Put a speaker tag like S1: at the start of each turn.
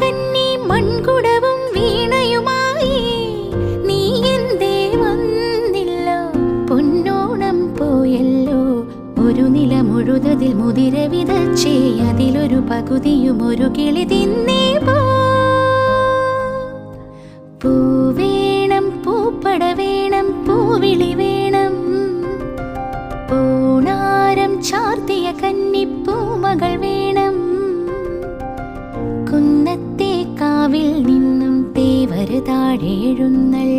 S1: കന്നി മൺകുടവും വീണയുമായി നീ എന്തേ വന്നില്ല? പൊന്നോണം പോയല്ലോ. ഒരു നില മുഴുതതിൽ മുതിര വിതച്ചേ അതിലൊരു പകുതിയും ഒരു കിളി തിന്നേ പോ. പൂ വേണം, പൂപ്പട വേണം, പൂവിളി വേണം, പൂണാരം ചാർത്തിയ കന്നിപ്പൂമകൾ വേണം. കുന്നത്തെ കാവിൽ നിന്നും തേവര് താഴെ എഴുന്നള്ളി